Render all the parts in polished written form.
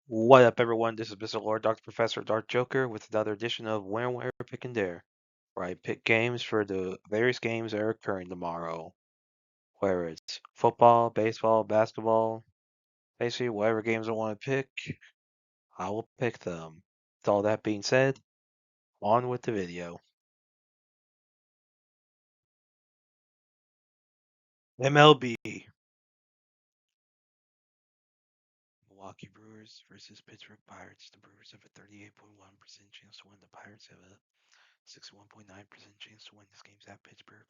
What up, everyone? This is Mr. Lord, Dr. Professor, Dark Joker, with another edition of When, Where, Pick, and Dare, where I pick games for the various games that are occurring tomorrow. Whether it's football, baseball, basketball, basically whatever games I want to pick, I will pick them. With all that being said, on with the video. MLB. Milwaukee Brewers versus Pittsburgh Pirates. The Brewers have a 38.1% chance to win. The Pirates have a 61.9% chance to win. This game's at Pittsburgh.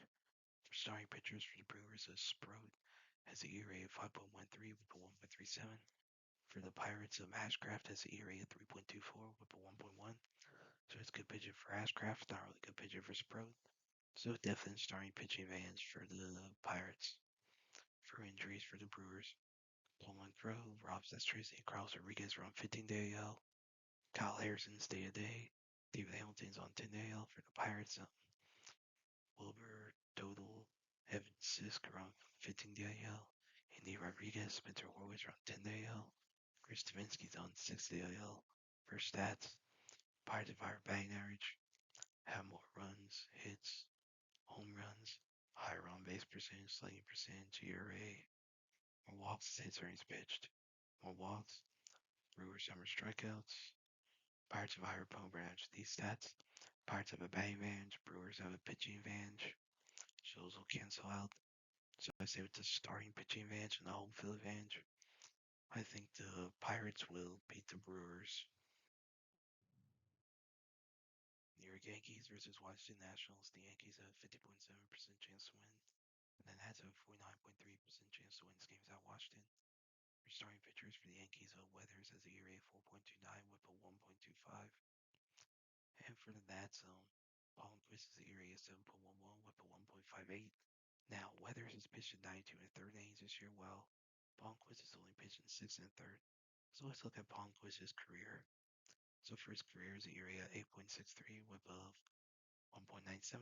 For starting pitchers for the Brewers, Sproat has an ERA of 5.13 with a 1.37. For the Pirates, Ashcraft has an ERA of 3.24 with a 1.1. So it's good pitching for Ashcraft, not really good pitching for Sproat. So definitely starting pitching advantage for the Pirates. For injuries for the Brewers, Paul Monroe, Rob Zestrizzi, and Carlos Rodriguez are on 15-day AL. Kyle Harrison's day-to-day. David Hamilton's on 10-day AL for the Pirates. Wilbur, Dodal, Evan Sisk are on 15-day AL. Andy Rodriguez, Spencer Horwitz are on 10-day AL. Chris Stavinsky's on 6-day AL. For stats, Pirates have higher batting average, have more runs, hits, home runs, higher on base percentage, slugging percentage, ERA, more walks, hits, innings pitched, more walks. Brewers have more strikeouts. Pirates have higher opponent advantage. These stats, Pirates have a batting advantage, Brewers have a pitching advantage. So those will cancel out. So I say with the starting pitching advantage and the home field advantage, I think the Pirates will beat the Brewers. New York Yankees versus Washington Nationals. The Yankees have a 50.7% chance to win, and then has a 49.3% chance to win. This game's at Washington. For starting pitchers for the Yankees, Weathers has a ERA of 4.29 with a 1.25. And for the Nats, Palmquist has a ERA of 7.11 with a 1.58. Now, Weathers has pitched in 92 and a third innings this year, while Palmquist has only pitched in 6 and a third. So let's look at Palmquist's career. So for his career, his ERA 8.63 with a 1.97.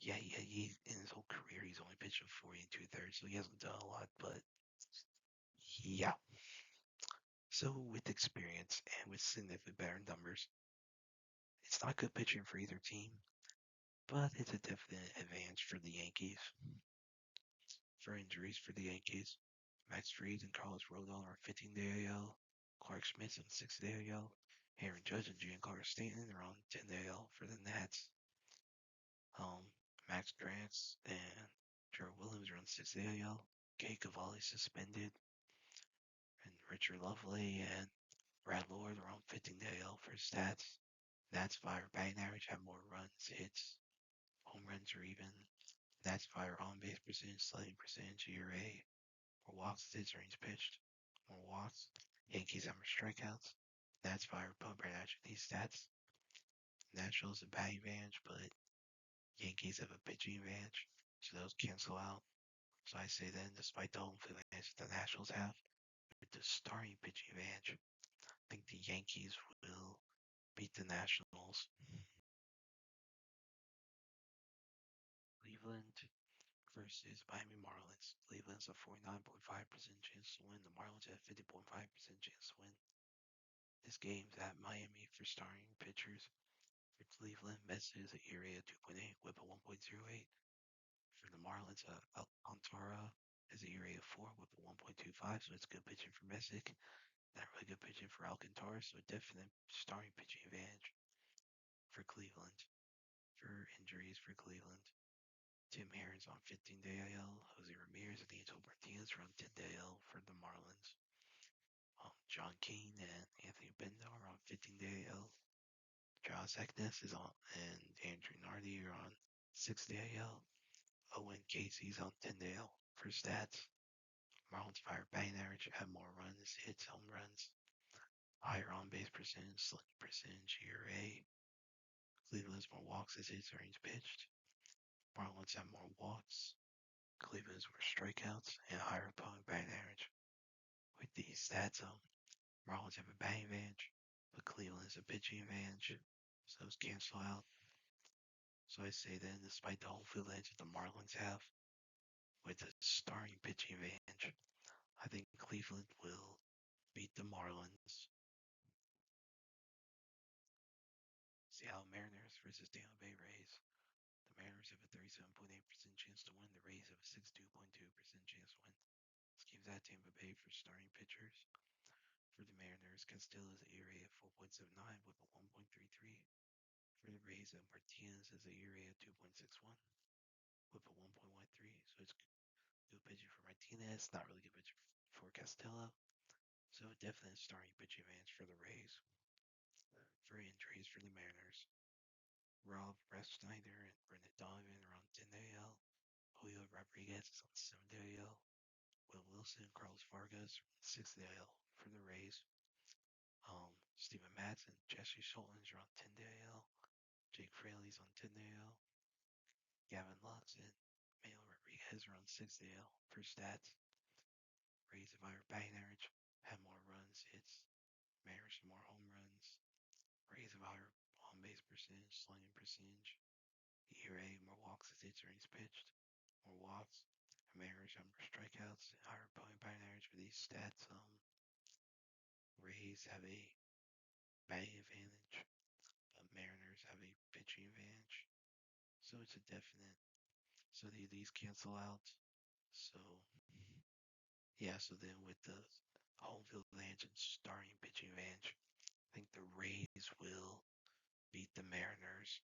Yeah, in his whole career, he's only pitched in 40 and 2/3, so he hasn't done a lot, but yeah. So with experience and with significantly better numbers, it's not good pitching for either team, but it's a definite advantage for the Yankees. For injuries for the Yankees, Max Fried and Carlos Rodon are 15-day AL. Clark Schmidt's on 6-day AL. Aaron Judge and Giancarlo Stanton are on 10-day AL for the Nats. Max Krantz and Jared Williams are on 6-day AL. Kay Cavalli suspended. And Richard Lovely and Brad Lord are on 15-day AL for stats. Nats fire batting average, have more runs, hits, home runs are even. Nats fire on base percentage, slugging percentage, ERA, more walks, hits, innings pitched, more walks. Yankees have more strikeouts. Nats fire opponent average. These stats, Nationals have a batting advantage, but Yankees have a pitching advantage, so those cancel out. So I say then, despite the home field advantage the Nationals have, with the starting pitching advantage, I think the Yankees will beat the Nationals. Cleveland versus Miami Marlins. Cleveland's a 49.5% chance to win. The Marlins have 50.5% chance to win. This game's at Miami for starting pitchers. For Cleveland, Messi is an ERA of 2.8, whip of 1.08. For the Marlins, Alcantara has an ERA of 4 with a 1.25, so it's good pitching for Messick. Not really good pitching for Alcantara, so a definite starting pitching advantage for Cleveland. For injuries for Cleveland, Tim Herron's on 15-day IL. Jose Ramirez and Angel Martinez are on 10-day IL for the Marlins. John Keane and Anthony Benda are on 15-day IL. Josh Eknes is on, and Andrew Nardi are on 6-day IL. Owen Casey's on 10-day IL. For stats, Marlins fire batting average, have more runs, hits, home runs, higher on base percentage, slugging percentage, ERA. Cleveland's more walks as hits, innings pitched. Marlins have more walks. Cleveland's more strikeouts and higher opponent batting average. With these stats, Marlins have a batting advantage, but Cleveland has a pitching advantage, so those cancel out. So I say then, despite the home field edge that the Marlins have, with the starting pitching advantage, I think Cleveland will beat the Marlins. Seattle Mariners versus Tampa Bay Rays. The Mariners have a 37.8% chance to win. The Rays have a 62.2% chance to win. This game's at Tampa Bay for starting pitchers. For the Mariners, Castillo's ERA at 4.79 with a 1.33. For the Rays, Martinez has a ERA at 2.61 with a 1.13. So it's good pitching for Martinez, not really good pitching for Castillo. So definitely starting pitching advantage for the Rays. For injuries for the Mariners, Rob Refsnyder and Brendan Donovan are on 10 AL. Julio Rodriguez is on 7 AL. Will Wilson and Carlos Vargas are on 6 AL for the Rays. Steven Matz and Jesse Schultz are on 10 AL. Jake Fraley's on 10 AL. Gavin Lux and Manuel Rodriguez are on 6 AL for stats. Rays have higher batting average, have more runs, hits. Mariners have more home runs. Rays have higher on base percentage, slugging percentage. ERA, more walks as hits or innings pitched. More walks. Mariners have more strikeouts, higher opponent batting average for these stats. Rays have a batting advantage, but Mariners have a pitching advantage. So it's a definite. So these cancel out. So yeah. So then with the home field advantage and starting pitching advantage, I think the Rays will beat the Mariners.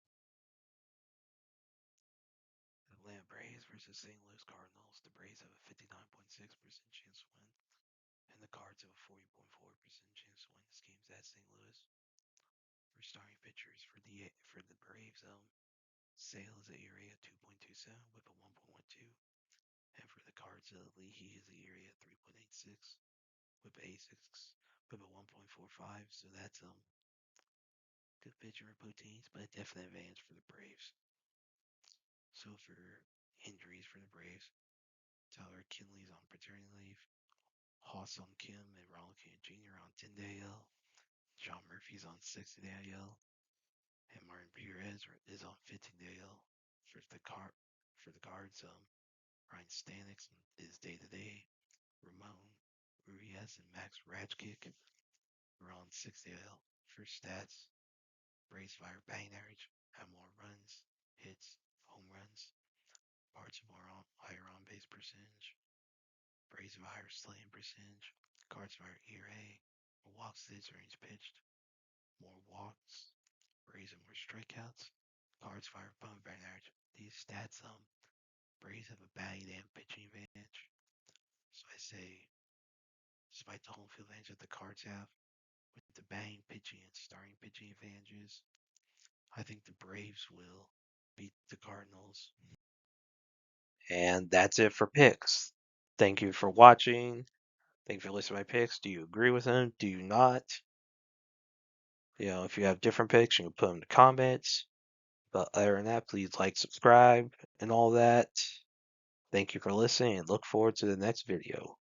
Atlanta Braves versus St. Louis Cardinals. The Braves have a 59.6% chance to win, and the Cards have a 40.4% chance to win. This game's at St. Louis. For starting pitchers for the Braves, Sale is at ERA at 2.27 with a 1.12, and for the Cards, Leahy is at ERA at 3.86 with with a 1.45. So that's good pitcher for both teams, but a definite advantage for the Braves. So for injuries for the Braves, Tyler Kinley's on paternity leave. Ha-Sung Kim and Ronald King Jr. on 10 AL. John Murphy's on 6 AL. And Martin Perez is on 15 AL. For the Cards, Ryan Stanek is day-to-day. Ramon Urias and Max Radkick are on 6 AL. For stats, Braves fire batting average, have more runs, hits, home runs. Cards have more higher on base percentage. Braves have higher slugging percentage. Cards have higher ERA. More walks, hits, or innings pitched. More walks. Braves have more strikeouts. Cards fire opponent batting average. These stats, Braves have a batting and pitching advantage. So I say, despite the home field advantage that the Cards have, with the batting, pitching, and starting pitching advantages, I think the Braves will beat the Cardinals. And that's it for picks. Thank you for watching. Thank you for listening to my picks. Do you agree with them? Do you not? If you have different picks, you can put them in the comments. But other than that, please like, subscribe, and all that. Thank you for listening, and look forward to the next video.